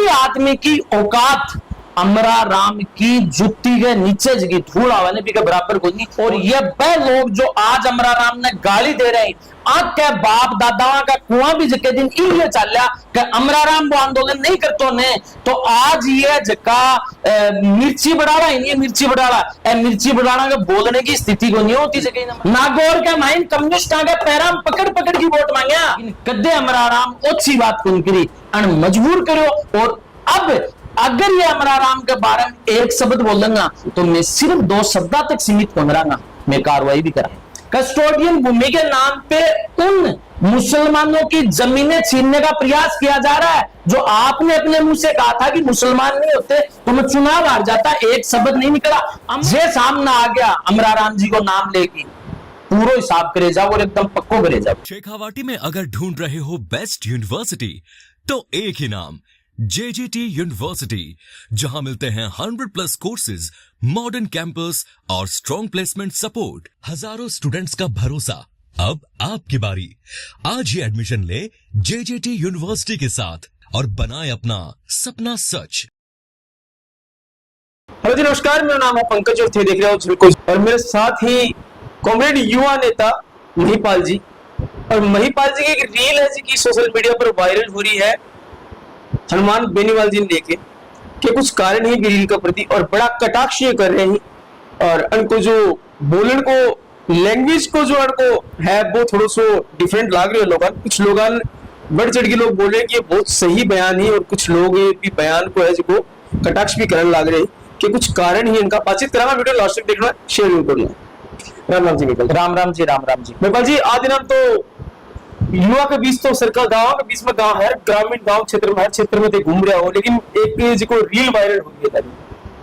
भी आदमी की औकात अमरा राम की जुत्ती के नीचे जगी धूल आवाने भी के बराबर को नहीं। और ये वह लोग जो आज अमरा राम ने गाली दे रहे हैं, आग के बाप दादावा का कुआं भी जके दिन ये चलिया कि अमरा राम वो आंदोलन नहीं करतो ने, तो आज ये जका मिर्ची बढ़ावा ही नहीं, मिर्ची बढ़ाना के बोलने की स्थिति को नहीं होती जगह नागौर के माइन कम्युनिस्ट के पैरा पकड़ पकड़ की वोट मांगा कदे अमरा राम अच्छी बात कौन करी अन मजबूर करो। और अब अगर ये अमरा राम के बारे में एक शब्द बोलूंगा तो मैं सिर्फ 2 शब्द तक सीमित हो रहा, मैं कार्रवाई भी करा। कस्टोडियन भूमि के नाम पे उन मुसलमानों की जमीनें छीनने का प्रयास किया जा रहा है जो आपने अपने मुंह से कहा था कि मुसलमान नहीं होते तो मैं चुनाव हार जाता, एक शब्द नहीं निकला। ये सामने आ गया अमरा राम जी को नाम लेके पूरा हिसाब करे जाओ और एकदम पक्को करे जाओ। शेखावाटी में अगर ढूंढ रहे हो बेस्ट यूनिवर्सिटी तो एक ही नाम JJT यूनिवर्सिटी, जहां मिलते हैं 100+ कोर्सेज, मॉडर्न कैंपस और स्ट्रॉन्ग प्लेसमेंट सपोर्ट, हजारों स्टूडेंट्स का भरोसा। अब आपकी बारी, आज ही एडमिशन ले JJT यूनिवर्सिटी के साथ और बनाए अपना सपना सच। हेलो जी, नमस्कार, मेरा नाम है पंकज और थे देख रहे हो झलको, और मेरे साथ ही कॉमरेड युवा नेता महिपाल जी। और महिपाल जी की एक रील है जी की सोशल मीडिया पर वायरल हो रही है हनुमान बेनीवाल जी ने लेके कि कुछ कारण ही रील के प्रति और बड़ा कटाक्ष कर रहे हैं और उनको जो बोलने को लैंग्वेज को जो उनको है वो थोड़ा सो डिफरेंट लाग रही है लोगों। कुछ लोग बढ़ चढ़ के लोग बोल रहे हैं कि ये बहुत सही बयान है और कुछ लोग भी बयान को है जो कटाक्ष भी करने लग रहे हैं कि कुछ कारण ही इनका बातचीत कराना। वीडियो लास्ट तक देखना, शेयर जरूर करना। राम राम जी महिपाल। राम राम जी, राम राम जी महिपाल जी। आज दिन तो युवा के बीच तो सरकार गांव के बीच में गांव है, ग्रामीण गांव क्षेत्र में हर क्षेत्र में घूम रहा हो, लेकिन एक जो रील वायरल हो गया था,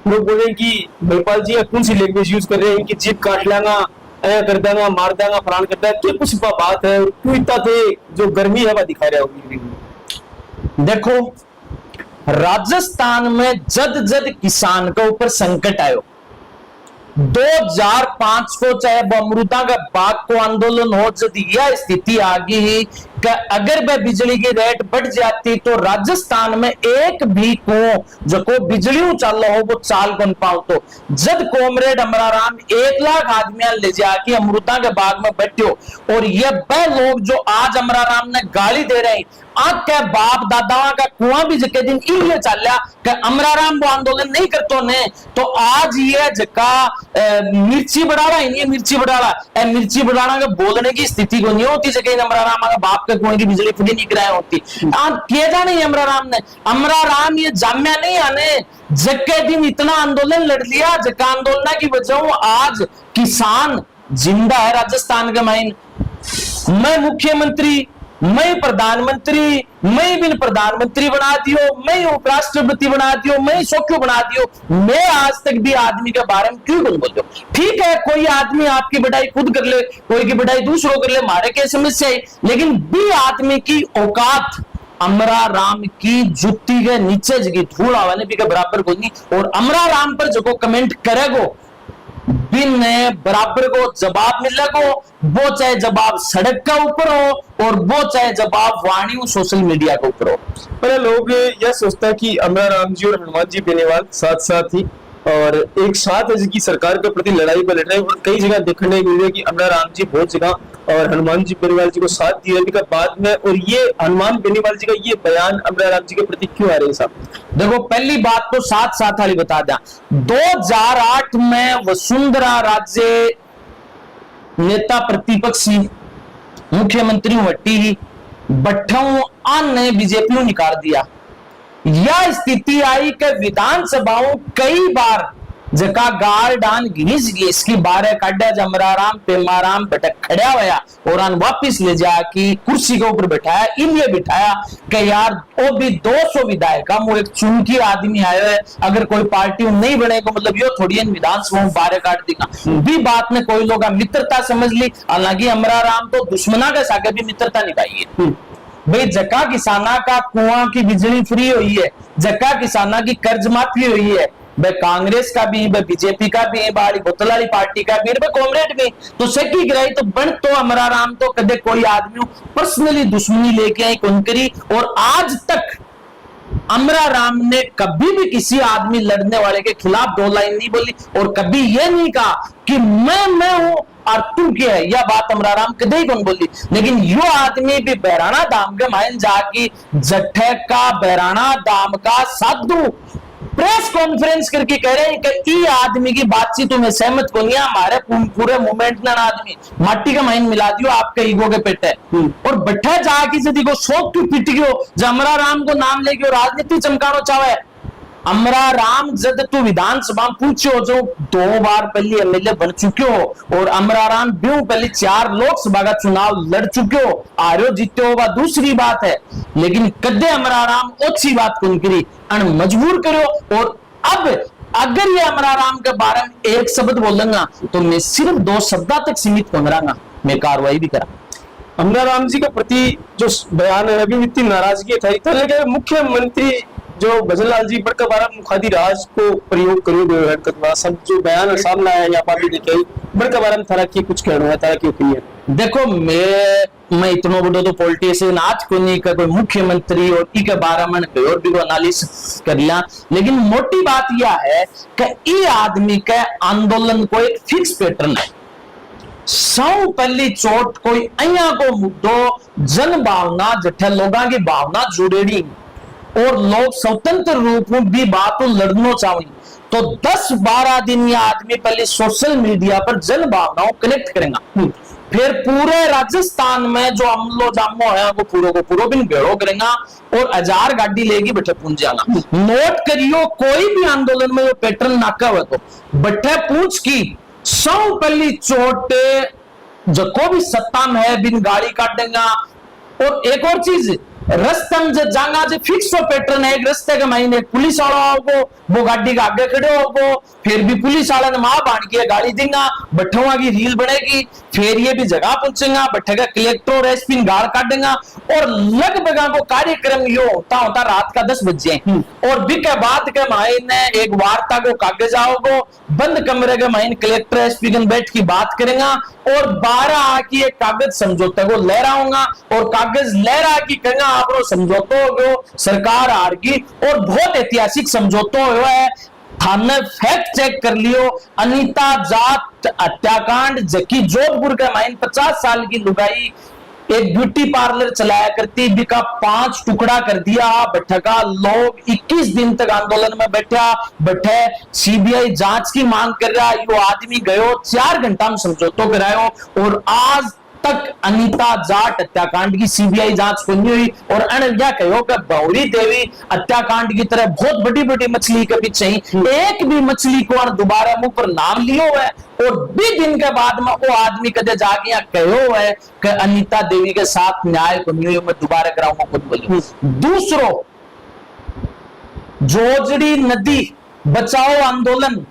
लोग बोल रहे हैं कि महिपाल जी कौन सी लैंग्वेज यूज कर रहे हैं कि जीप काट लांगा, ऐ कर देंगा, मार देंगा, फलान कर देंगा, क्या कुछ बात है, क्यों इतना थे जो गर्मी है वह दिखा रहा हो। देखो, राजस्थान में जद जद किसान के ऊपर संकट आयो 2005 को, चाहे वो अमृता का बाग को आंदोलन हो, जब यह स्थिति आ गई कि अगर वह बिजली की रेट बढ़ जाती तो राजस्थान में एक भी कुओं जो को बिजली चल हो वो चाल कौन पाओ, तो जब कॉमरेड अमरा राम 1 लाख आदमी ले जाके अमृता के बाग में बैठे हो और ये वह लोग जो आज अमरा राम ने गाली दे रहे हैं, आग के बाप दादावा का कुआं भी जके दिन ये चलिया कि अमरा राम वो आंदोलन नहीं करतो ने, तो आज ये जका मिर्ची बढ़ावा ही नहीं, मिर्ची बढ़ाना के बोलने की स्थिति को नहीं होती जके अमरा राम का बाप के कुएं की बिजली फुटी नहीं कराया होती। आज किया जाना ही अमरा राम ये जाम्या नहीं आने जके दिन इतना आंदोलन लड़ लिया, जका आंदोलन की वजह आज किसान जिंदा है राजस्थान के माइन। मैं मुख्यमंत्री, मैं प्रधानमंत्री, मैं बिन प्रधानमंत्री बना दियो, मैं उपराष्ट्रपति बना दियो, मैं सोक्यों बना दियो, मैं आज तक भी आदमी के बारे में क्यों बोल दो। ठीक है, कोई आदमी आपकी बढ़ाई खुद कर ले, कोई की बढ़ाई दूसरों कर ले, मारे के समस्या है, लेकिन भी आदमी की औकात अमरा राम की जुत्ती के नीचे जगी धूल आवाने भी के बराबर को नहीं। और अमरा राम पर जो कमेंट करेगो बिन बराबर को जवाब मिलेगो, वो चाहे जवाब सड़क का ऊपर हो और वो चाहे जवाब वाणी सोशल मीडिया के ऊपर हो। पर लोग यह सोचता है कि अमरा राम जी और हनुमान जी बेनीवाल साथ साथ ही और एक साथ है जिनकी सरकार के प्रति लड़ाई पर लड़ रहे हैं। और कई जगह देखने को मिल रहा है कि अमरा राम जी बहुत जगह और हनुमान जी बेनीवाल जी को साथ दिया का बाद में, और ये हनुमान बेनीवाल जी का ये बयान अमरा राम जी के प्रति क्यों आ रहे हैं साहब? देखो, पहली बात तो साथ साथ वाली बता दें, 2008 में वसुंधरा राजे नेता प्रतिपक्षी मुख्यमंत्री वट्टी बट्ठों ने बीजेपी निकाल दिया। यह स्थिति आई कि विधानसभाओं कई बार जका गाल डान घिस गई इसकी बारे काटा जमरा राम पेमाराम भटक खड़ा हुआ और वापिस ले जाके कुर्सी के ऊपर बैठाया, इनलिए बिठाया कि यार वो भी 200 विधायक वो एक चुनकी आदमी आया है, अगर कोई पार्टी नहीं बनेगा मतलब यो थोड़ी विधानसभा में बारे काट देगा। भी बात में कोई लोग मित्रता समझ ली, हालांकि अमरा राम तो दुश्मना के साथ भी मित्रता निभाई है। भाई जका किसाना का कुआं की बिजली फ्री हुई है, जका किसाना की कर्ज माफी हुई है, भाई कांग्रेस का भी, भाई बीजेपी का भी, बाड़ी बोतलाली पार्टी का भी, भाई कॉमरेड भी, तो सकी गिराई तो बन तो अमरा राम तो कदे कोई आदमी पर्सनली दुश्मनी लेके आई कौन करी। और आज तक अमरा राम ने कभी भी किसी आदमी लड़ने वाले के खिलाफ दो लाइन नहीं बोली और कभी यह नहीं कहा कि मैं हूं और तुम क्या है। यह बात अमरा राम कदे ही कौन बोली। लेकिन यो आदमी भी बहराना दाम के मायन जाके जट्ठे का बहराना दाम का साधु प्रेस कॉन्फ्रेंस करके कह रहे हैं कि ई आदमी की बातचीत में सहमत को नहीं, हमारे पूरे मूवमेंट ना आदमी माटी का माइन मिला दियो आपके ईगो के पेटे और बैठा जाके यदि को शोक क्यों पिट गयो जो अमरा राम को नाम लेके राजनीति चमकानो चाहे। अमरा राम जब तू विधानसभा पूछो जो 2 बार पहले एमएलए बन चुके हो और अमरा राम ब्यू पहले 4 लोकसभा का चुनाव लड़ चुके हो, आर्यो जीते हो, दूसरी बात है। लेकिन कदे अमरा राम अच्छी बात कौन करी अन मजबूर करो। और अब अगर ये अमरा राम के बारे में एक शब्द बोलूंगा तो मैं सिर्फ 2 शब्द तक सीमित कौन रहा, मैं कार्रवाई भी करा। अमरा राम जी के प्रति जो बयान है अभी इतनी नाराजगी था, लेकिन मुख्यमंत्री जो भजनलाल जी बड़का बारा मुखादी राज को प्रयोग करो सब जो बयान सामने आया या पार्टी देखे बड़का बारा में थारा की कुछ कहना है, तारा की ओपिनियन। देखो मैं इतना बड़ो तो पॉलिटिशियन आज को नहीं का कोई मुख्यमंत्री और ई के बारे में और भी एनालिसिस कर लिया, लेकिन मोटी बात यह है कि ई आदमी के आंदोलन को एक फिक्स पैटर्न है। सौ पहली चोट कोई अया को मुद्दो जन भावना जठे लोगों की भावना जुड़ेड़ी और लोग स्वतंत्र रूप में भी बात लड़ना चाहिए तो 10-12 दिन ये आदमी पहले सोशल मीडिया पर जन भावनाओं कनेक्ट करेगा, फिर पूरे राजस्थान में जो अमलो जामो है वो पूरो भी घेरो करेगा और 1000 गाड़ी लेगी बैठे पूछ जाएगा। नोट करियो कोई भी आंदोलन में वो पैटर्न नाका हुआ तो बैठे पूछ की 100 पहली चोट जो को भी सत्ता में है बिन गाड़ी काटेगा। और एक और चीज रस्तम जो जांगा जो फिक्स पैटर्न है, एक रस्ते के महीने पुलिस वाला होगो वो गाड़ी के आगे खड़े होगो, फिर भी पुलिस वाला ने मां बांध के गाड़ी देगा, बठवा की रील बनेगी, फिर ये भी जगह पहुंचेगा, बैठेगा कलेक्टर और एसपी गाड़ काटेगा और लगभग को कार्यक्रम यो होता रात का 10 बजे और भी के बाद के महीने एक वार्ता को कागज आओगो, बंद कमरे के महीने कलेक्टर एसपी के बैठ की बात करेगा और 12 आकी एक कागज समझौते को लहराऊंगा और कागज लहरा की कहेंगे आप समझौता हो गयो सरकार हार गई और बहुत ऐतिहासिक समझौता हुआ है। थाने फैक्ट चेक कर लियो, अनीता जाट हत्याकांड जबकि जोधपुर का माइन 50 साल की लुगाई एक ब्यूटी पार्लर चलाया करती बिका 5 टुकड़ा कर दिया, बैठका लोग 21 दिन तक आंदोलन में बैठे सीबीआई जांच की मांग कर रहा, यो आदमी गयो 4 घंटा में समझौता करायो और आज तक अनीता जाट हत्याकांड की सीबीआई जांच को नहीं हुई और अनया कहो कि बौरी देवी हत्याकांड की तरह बहुत बड़ी बड़ी मछली के पीछे एक भी मछली को दोबारा मुंह पर नाम लियो है और 20 दिन के बाद में वो आदमी कदे जाके यहाँ कहो है कि अनीता देवी के साथ न्याय को नहीं हुई, मैं दोबारा कराऊंगा खुद बोली। दूसरों जोजड़ी नदी बचाओ आंदोलन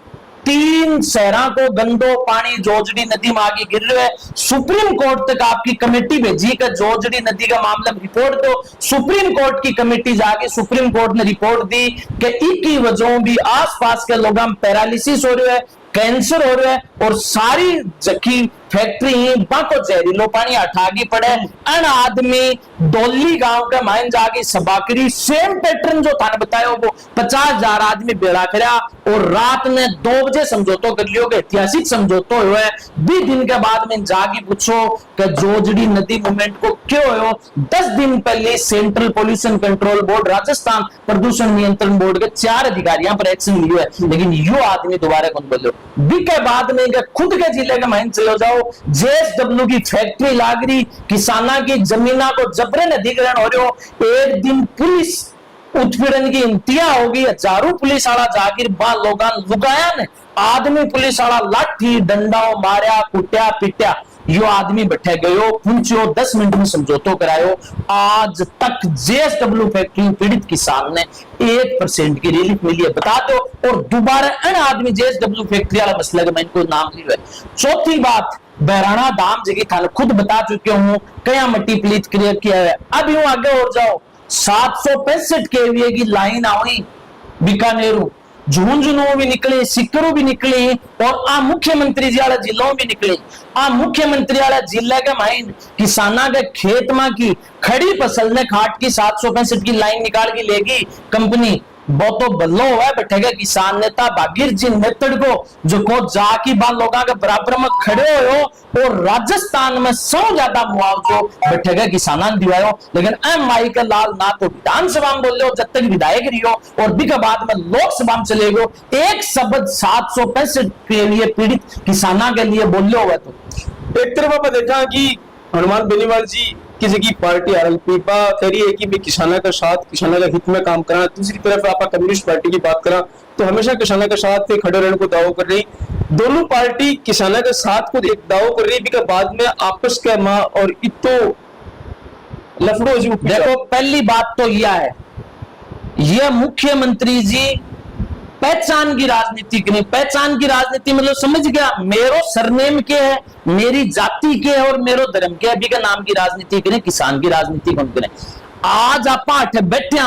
3 शहरों को गंदो पानी जोजड़ी नदी में आगे गिर रहा है, सुप्रीम कोर्ट तक आपकी कमेटी भेजी का जोजड़ी नदी का मामला रिपोर्ट दो, सुप्रीम कोर्ट की कमेटी जाके सुप्रीम कोर्ट ने रिपोर्ट दी कि इनकी वजहों भी आसपास के लोगों में पैरालिसिस हो रहा है, कैंसर हो रहा है और सारी जखी फैक्ट्री बाको जहरीलो पानी अठागी पड़े। अन आदमी डोली गांव के माइन जाके सबाकरी सेम पैटर्न जो था बताया वो 50,000 आदमी बेड़ा करा और रात में 2 बजे समझौता कर लियो, ऐतिहासिक समझौता हुआ है। 20 दिन के बाद में जाके पूछो कि जोजड़ी नदी मूवमेंट को क्यों हो। 10 दिन पहले central pollution control board, Rajasthan प्रदूषण नियंत्रण बोर्ड के 4 अधिकारियों पर एक्शन लियो है, लेकिन यो आदमी दोबारा कौन बोलो बी के बाद में खुद के जिले के माइन चले जाओ, जेएसडब्ल्यू की फैक्ट्री लाग रही, किसाना की जमीना को जबरन अधिग्रहण हो रहे हो। एक दिन पुलिस उत्पीड़न की इंतहा होगी, हजारों पुलिस वाला जागिर बा लोग लुगाया ने आदमी पुलिस वाला लाठी डंडा मारिया कुटिया पिटिया, यो आदमी बैठे गयो पूछो 10 मिनट में समझौता करायो। आज तक जेएसडब्ल्यू फैक्ट्री पीड़ित किसान ने 1% की रिलीफ मिली है, बता दो। और दोबारा अन आदमी जेएसडब्ल्यू फैक्ट्री वाला मसला का मैं इनको नाम लिया है। चौथी बात बहराना दाम जगह थाने खुद बता चुके हूं कया मट्टी प्लीत क्लियर किया है। अब यूं आगे और जाओ 765 केवीए की लाइन आई बीकानेरू झुंझुनू भी निकले, सिक्करू भी निकले और आ मुख्यमंत्री जी वाला जिलों भी निकले। आ मुख्यमंत्री वाला जिला के माइन किसाना के खेत में की खड़ी फसल ने खाट की 765 की लाइन निकाल के लेगी कंपनी। वो तो बल्लो हुआ है बैठेगा किसान नेता भागीर जी नेतड़ को जो को जाकी बाल लोगों के बराबर में खड़े हो और राजस्थान में 100 ज्यादा मुआवजो बैठेगा किसान दिवायो। लेकिन एम माई का लाल ना तो विधानसभा में बोले हो जब तक विधायक रही हो और भी के बाद में लोकसभा में चले गो एक शब्द 765 के लिए पीड़ित किसाना के लिए बोले हुआ। तो एक तरफ आप देखा कि हनुमान बेनीवाल जी किसी की पार्टी आरएलपी कह रही है कि मैं किसाना का साथ किसाना का हित में काम करा, दूसरी तरफ आप कम्युनिस्ट पार्टी की बात करा तो हमेशा किसाना के साथ खड़े रहने को दावो कर रही। दोनों पार्टी किसाना के साथ को एक दावो कर रही है बाद में आपस का माँ और इतो लफड़ो जी। देखो पहली बात तो यह है, यह मुख्यमंत्री जी पहचान की राजनीति की नहीं, पहचान की राजनीति मतलब समझ गया मेरो सरनेम के है, मेरी जाति के है और मेरो धर्म के अभी का नाम की राजनीति की नहीं, किसान की राजनीति कौन करे। आज आप बैठे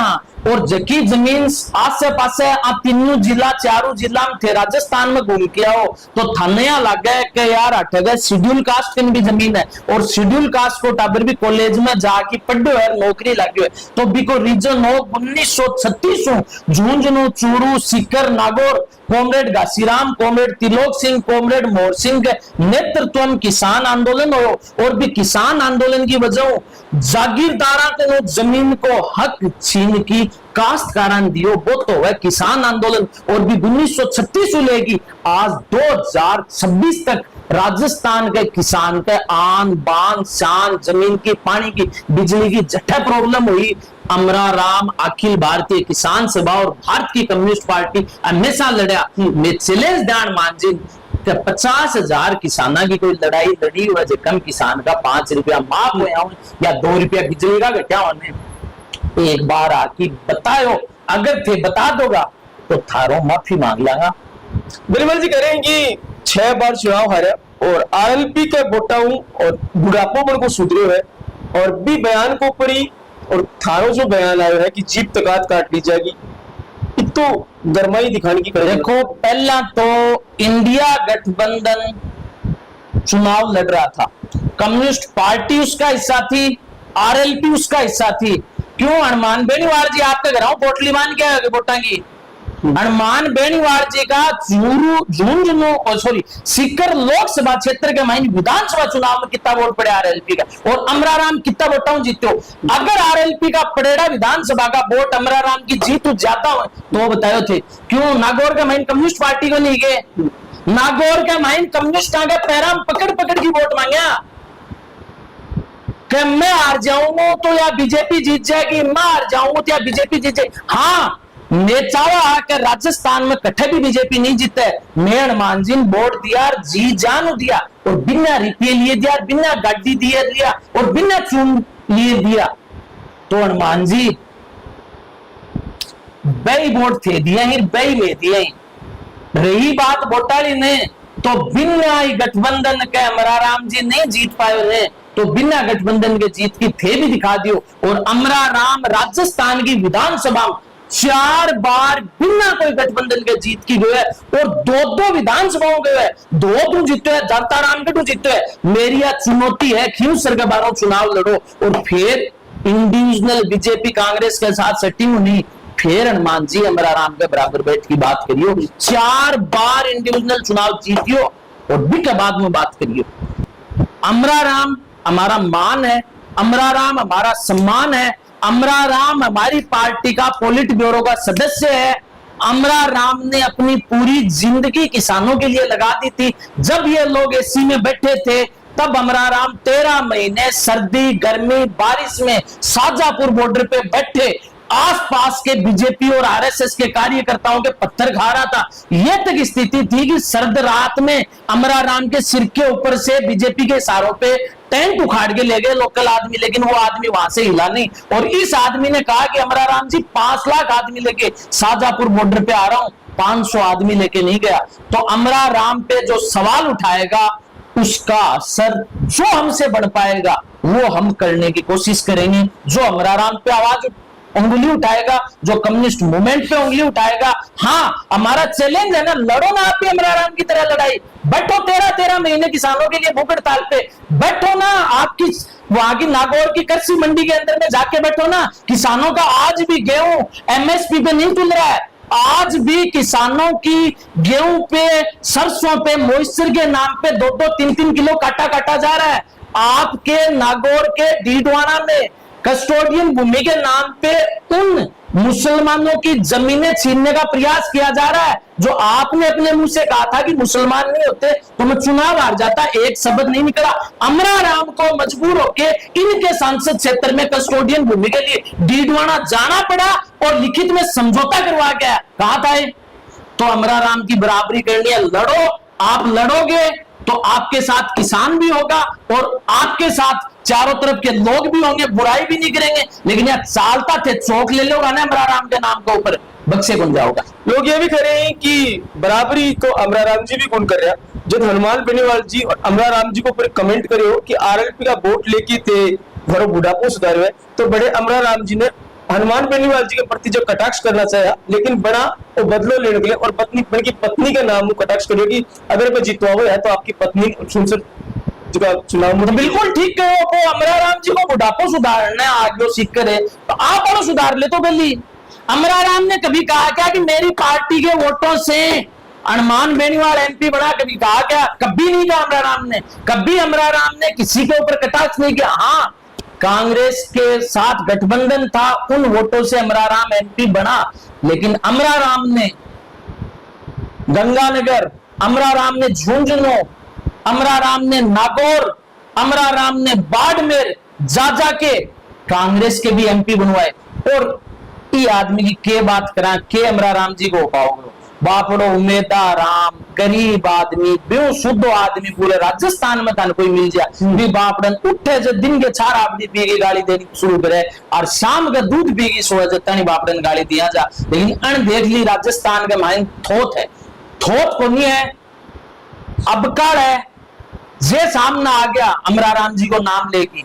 और जकी जमीन आसे पासे आ तीनों जिला चारों जिला में थे राजस्थान में घूम के आओ तो थाने लगे कि यार अठगे शेड्यूल कास्ट की भी जमीन है और शेड्यूल कास्ट को टाबर भी कॉलेज में जाके पढ़ो है नौकरी लगी है तो बिको रीजन हो 1936 Jhunjhunu Churu Sikar Nagaur comrade Ghasiram comrade Tilok Singh comrade मोहर सिंह के नेतृत्व में किसान आंदोलन हो और भी किसान आंदोलन की वजह जागीरदारा को जमीन को हक छीन की काश्तकारान दियो वो तो है किसान आंदोलन और भी 1936 से लेगी आज 2026 तक राजस्थान के किसान के आन बान शान जमीन की पानी की बिजली की जठे प्रॉब्लम हुई। अमरा राम अखिल भारतीय किसान सभा और भारत की कम्युनिस्ट पार्टी हमेशा लड़ा। मैं चैलेंज ध्यान मानजिन 50,000 किसाना की कोई लड़ाई लड़ी हुआ जो कम किसान का 5 रुपया माफ हो या 2 रुपया बिजली का घटा होने एक बार आके बताओ अगर थे बता दोगा तो थारो माफी मांग लागा। बेनीवाल जी कह रहे हैं कि 6 बार चुनाव हारा और आरएलपी के बोटाऊ और बुढ़ापो पर को सुधरे है और भी बयान को परी और थारो जो बयान आया है कि जीप तकात काट ली जाएगी तो गरमाई दिखाने की देखो पहला तो इंडिया गठबंधन चुनाव लड़ रहा था, कम्युनिस्ट पार्टी उसका हिस्सा थी, आरएलपी उसका हिस्सा थी। क्यों हनुमान बेनीवाल जी आपके घर पोटली मान के वोटा की हनुमान बेनीवाल जी का झुंझुनू सॉरी सीकर लोकसभा क्षेत्र के माइन विधानसभा चुनाव में कितना वोट पड़े आरएलपी का और अमराराम कितना वोटा जीतो। अगर आरएलपी का पड़ेगा विधानसभा का वोट अमराराम की जीत ज्यादा हो तो बतायो थे क्यों नागौर के माइन कम्युनिस्ट पार्टी को नहीं गए, नागौर के माइन कम्युनिस्ट आगे पैराम पकड़ पकड़ की वोट मांगा कि मैं हार जाऊंगा तो या बीजेपी जीत जाएगी, मैं हार जाऊंगा तो या बीजेपी जीत जाएगी। हाँ मैं चाहा कि राजस्थान में कट्ठे भी बीजेपी नहीं जीते, मैं हनुमान जी वोट दिया जी जान दिया और बिना रुपये लिए दिया बिना गाड़ी दिए दिया और बिना चून लिए दिया तो हनुमान जी बई वोट थे दिया ही बई में दिया ही। रही बात घोटाली ने तो बिना गठबंधन के अमराराम जी नहीं जीत पाए ने तो बिना गठबंधन के जीत की थे भी दिखा दियो और अमराराम राजस्थान की विधानसभा 4 बार बिना कोई गठबंधन के जीत की गए और 2 विधानसभाओं गए 2 तू जीते है जनता राम के तू जीते है। मेरी यह चुनौती है क्यों सरकार बारों चुनाव लड़ो और फिर इंडिविजुअल बीजेपी कांग्रेस के साथ सेटिंग नहीं फिर हनुमान जी अमराराम के बराबर बैठ की बात करियो 4 बार इंडिविजुअल चुनाव जीतियो और भी के बाद में बात करियो। अमराराम हमारा मान है, अमराराम हमारा सम्मान है, अमराराम हमारी पार्टी का पोलिट ब्यूरो का सदस्य है। अमराराम ने अपनी पूरी जिंदगी किसानों के लिए लगा दी थी। जब ये लोग एसी में बैठे थे तब अमराराम 13 महीने सर्दी गर्मी बारिश में शाजापुर बॉर्डर पे बैठे आसपास के बीजेपी और आरएसएस के कार्यकर्ताओं के पत्थर खा रहा था। यह तक स्थिति थी कि सर्द रात में अमराराम के सिर के ऊपर से बीजेपी के इशारों पे टैंक उखाड़ के ले गए लोकल आदमी, लेकिन वो आदमी वहां से हिला नहीं और इस आदमी ने कहा कि अमराराम जी 5 लाख आदमी लेके शाजापुर बॉर्डर पे आ रहा हूं, 500 आदमी लेके नहीं गया। तो अमराराम पे जो सवाल उठाएगा उसका असर जो हमसे बढ़ पाएगा वो हम करने की कोशिश करेंगे। जो अमराराम पे आवाज उंगली उठाएगा, जो कम्युनिस्ट मूवमेंट पे उंगली उठाएगा। हाँ, हमारा चैलेंज है ना, लड़ो ना आप भी अमराराम की तरह लड़ाई, बैठो 13-13 महीने किसानों के लिए भूख हड़ताल पे बैठो ना, आपकी वहां की नागौर की कृषि मंडी के अंदर में जाके बैठो ना। किसानों का आज भी गेहूं एमएसपी पे नहीं तुल रहा है, आज भी किसानों की गेहूं पे, सरसों पे मॉइस्चर के नाम पे 2-2, 3-3 किलो काटा जा रहा है। आपके नागौर के डीडवाना में कस्टोडियन भूमि के नाम पे उन मुसलमानों की जमीनें छीनने का प्रयास किया जा रहा है, जो आपने अपने मुंह से कहा था कि मुसलमान नहीं होते तो मैं चुनाव हार जाता, एक शब्द नहीं निकला। अमराराम को मजबूर होके इनके सांसद क्षेत्र में कस्टोडियन भूमि के लिए डीडवाना जाना पड़ा और लिखित में समझौता करवा गया। कहा था तो अमराराम की बराबरी करनी है, लड़ो। आप लड़ोगे तो आपके साथ किसान भी होगा और आपके साथ चारों तरफ के लोग भी होंगे, बुराई भी नहीं करेंगे। लेकिन यार चालता थे चौक ले लोगा ना अमराराम के नाम के ऊपर, बक्से बन जाओगा। लोग ये भी कह रहे हैं कि बराबरी को अमराराम जी भी गुण कर रहा है। जब हनुमान बेनीवाल जी और अमराराम जी को ऊपर कमेंट करे हो कि आरएलपी का वोट लेके थे घरों बुढ़ापो सुधारे हुए, तो बड़े अमराराम जी ने हनुमान बेनीवाल जी के प्रति जो कटाक्ष करना चाहा, लेकिन बड़ा वो बदलो लेने के लिए और बल्कि पत्नी का नाम कटाक्ष करियो कि अगर मैं जीतवा हुआ है तो आपकी पत्नी चुनाव में। बिल्कुल ठीक कहो, वो अमराराम जी को बुढ़ापो सुधारना आगे सीख करे तो आप और सुधार ले तो गली। अमराराम ने कभी कहा क्या कि मेरी पार्टी के वोटों से हनुमान बेनीवाल एमपी बना? कभी कहा क्या? कभी नहीं कहा अमराराम ने। कभी अमराराम ने किसी के ऊपर कटाक्ष नहीं किया। हाँ, कांग्रेस के साथ गठबंधन था, उन वोटों से अमराराम एमपी बना, लेकिन अमराराम ने गंगानगर, अमराराम ने झुंझुनू, अमराराम ने नागौर, अमराराम ने बाड़मेर जा के कांग्रेस के भी एमपी बनवाए। और ये आदमी की के बात करा के अमराराम जी को पाओगे? बापड़ो उम्मेदा राम, गरीब आदमी, बेहू शुद्ध आदमी, पूरे राजस्थान में था कोई मिल जाए भी बापड़न उठे जो दिन के 4 आदमी पी की गाड़ी देनी शुरू करे और शाम का दूध पी की सोए जतनी बापड़न गाड़ी दिया जा। लेकिन अन देख ली राजस्थान के माइन थोत है, थोत को नहीं है, अबकार है। जे सामने आ गया अमराराम जी को नाम लेके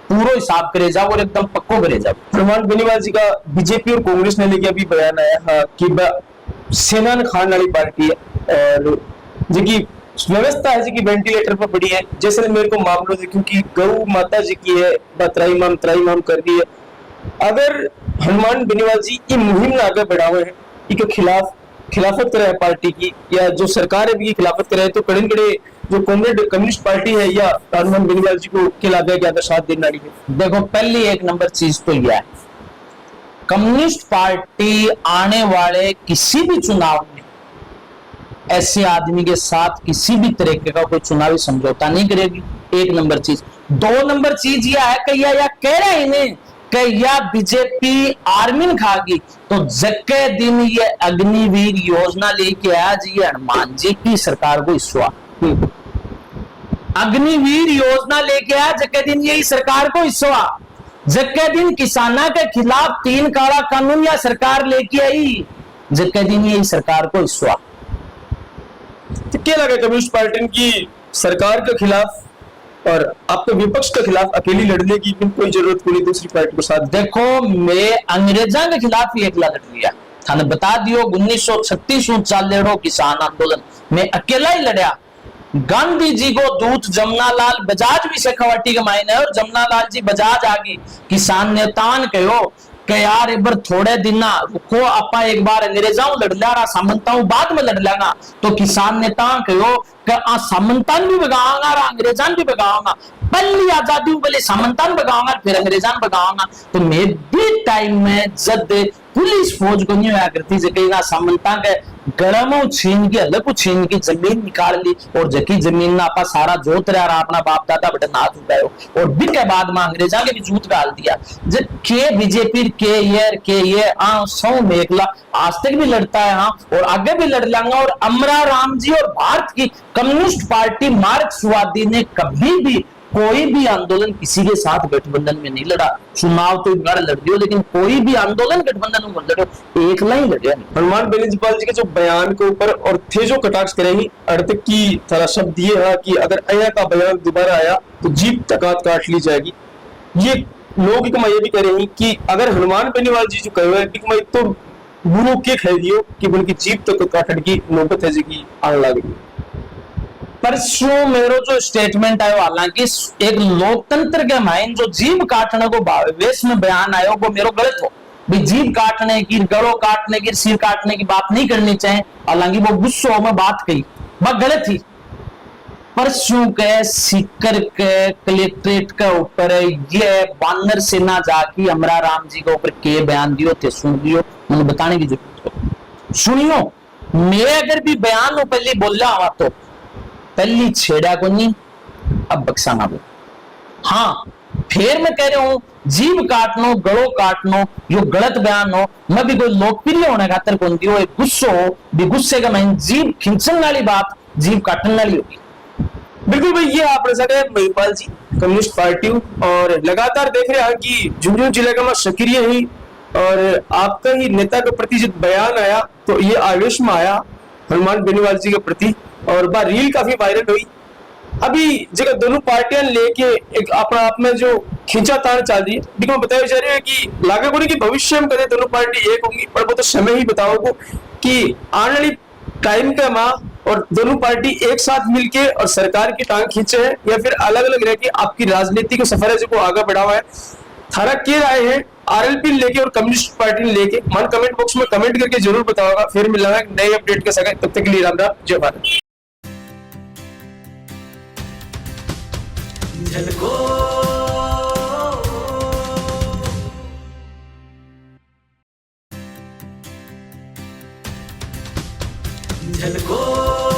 पूरा हिसाब करे जाओ और एकदम पक्को करे जाओ। हनुमान बेनीवाल जी का बीजेपी और कांग्रेस ने लेके अभी बयान आया है कि सेना खान वाली पार्टी है और जिनकी व्यवस्था है जी वेंटिलेटर पर पड़ी है। जैसलमेर को मामलों से क्योंकि गौ माता जी की है, त्राईमाम कर दी है। अगर हनुमान बेनीवाल जी ये मुहिम आगे बढ़ा हुए हैं, इनके खिलाफत करे पार्टी की या जो सरकार है भी खिलाफत करे, तो कड़े जो कम्युनिस्ट पार्टी है या हनुमान बेनीवाल जी को के लागे ज्यादा साथ देने वाली है। देखो, पहली एक नंबर चीज तो यह है, कम्युनिस्ट पार्टी आने वाले किसी भी चुनाव में ऐसे आदमी के साथ किसी भी तरीके का कोई चुनावी समझौता नहीं करेगी। एक नंबर चीज। 2 नंबर चीज यह है कि या कह रहे हैं कि या बीजेपी आर्मी खागी, तो जक्के दिन ये अग्निवीर योजना लेके आया जी हनुमान जी की सरकार को हिस्सा। अग्निवीर योजना लेके आया जक्के दिन यही सरकार को हिस्सा। जक्के दिन किसाना के खिलाफ 3 काला कानून या सरकार लेके आई, जक्के दिन यही सरकार को हिस्सा। तो क्या लगा कम्युनिस्ट पार्टी की सरकार के खिलाफ और आपके विपक्ष के खिलाफ अकेली लड़ने की कोई जरूरत कोई दूसरी पार्टी के साथ? देखो, मैं अंग्रेजा के खिलाफ ही अकेला लड़ लिया थाने बता दियो। 1936 चालेड़ो किसान आंदोलन में अकेला ही लड़ा। गांधी जी को दूत जमुनालाल बजाज भी शेखावाटी के मायने है और जमुनालाल जी बजाज आगे किसान नेतान कहो कि यार एक बार थोड़े दिन ना रुको, आपा एक बार अंग्रेजाओं लड़ लिया, सामंताओं बाद में लड़ लेगा। तो किसान नेता कहो कि सामंतान भी बगाऊंगा और अंग्रेजान भी बगाऊंगा, पहली आजादी पहले सामंतान बगाऊंगा फिर अंग्रेजान बगाऊंगा। तो मैं भी टाइम में जब पुलिस फौज को नहीं होया करती जगह सामंता के गरमों छीन के अलग छीन की जमीन निकाल ली और जकी जमीन ना आपा सारा जोत रहा अपना बाप दादा बटे नाथ उठायो और भी के बाद में अंग्रेजा के भी जूत डाल दिया। के बीजेपी के ये सौ मेघला आज तक भी लड़ता है हाँ, और आगे भी लड़ लेंगा। और अमराराम जी और भारत की कम्युनिस्ट पार्टी मार्क्सवादी ने कभी भी कोई भी आंदोलन किसी के साथ गठबंधन में नहीं लड़ा। चुनाव तो लड़ दियो लेकिन कोई भी आंदोलन गठबंधन में लड़ो, एकला ही लड़े। हनुमान बेनीवाल जी के जो बयान के ऊपर और थे जो कटाक्ष करेंगी अर्थ की थोड़ा शब्द ये है कि अगर अया का बयान दोबारा आया तो जीप तकात काट ली जाएगी। ये लोग की कमाई भी कह रही कि अगर हनुमान बेनीवाल जी जो कहे हुए कि मैं तो गुरु के कह दियो कि उनकी जीप तो काटने की नौबत है जी की आने लगी। परसों मेरो जो स्टेटमेंट आयो, हालांकि एक लोकतंत्र के माइन जो जीभ काटने को वेश में बयान आयो वो मेरो गलत हो। भी जीभ काटने की, गलों काटने की, सिर काटने की बात नहीं करनी चाहिए, हालांकि वो गुस्सों में बात कही, वह गलत थी। परसों के सीकर के कलेक्ट्रेट के ऊपर ये वानर सेना जाके अमरा राम जी के ऊपर के बयान दियो थे, सुन लियो, मैंने बताने की जरूरत है। सुनियो, मैं अगर भी बयान पहले बोल रहा हूं तो पहली छेड़ा को नहीं, अब बक्सा ना बोल। हाँ, फिर मैं कह रहा हूं जीभ काटनो, गड़ो काटनो, यो गलत बयान हो, मैं भी कोई लोकप्रिय होने खातर कौन दी, वो एक गुस्सो हो, भी गुस्से का मैं जीभ खिंचन वाली बात जीभ काटने वाली होगी। बिल्कुल भाई, ये आप सके महिपाल जी कम्युनिस्ट पार्टी और लगातार देख रहे हैं कि झुंझुनू जिले का मैं सक्रिय ही और आपका ही नेता के प्रति जब बयान आया तो ये आवेश में आया हनुमान बेनीवाल जी के प्रति और बार रील काफी वायरल हुई। अभी जगह दोनों पार्टियां लेके एक अपना आप में जो खींचातान चल रही है, लेकिन बताया जा रहा है कि लागे को नहीं कि भविष्य में कदे दोनों पार्टी एक होंगी, पर वो तो समय ही बताओगे कि आने वाली टाइम का माँ और दोनों पार्टी एक साथ मिलके और सरकार की टांग खींचे है या फिर अलग अलग रह के आपकी राजनीति को सफर है जो आगे बढ़ावा है। थारा के राय है आरएलपी लेके और कम्युनिस्ट पार्टी लेके मन कमेंट बॉक्स में कमेंट करके जरूर बताओगा। फिर मिलेंगे नए अपडेट के साथ, तब तक के लिए राम राम, जय भारत। झलको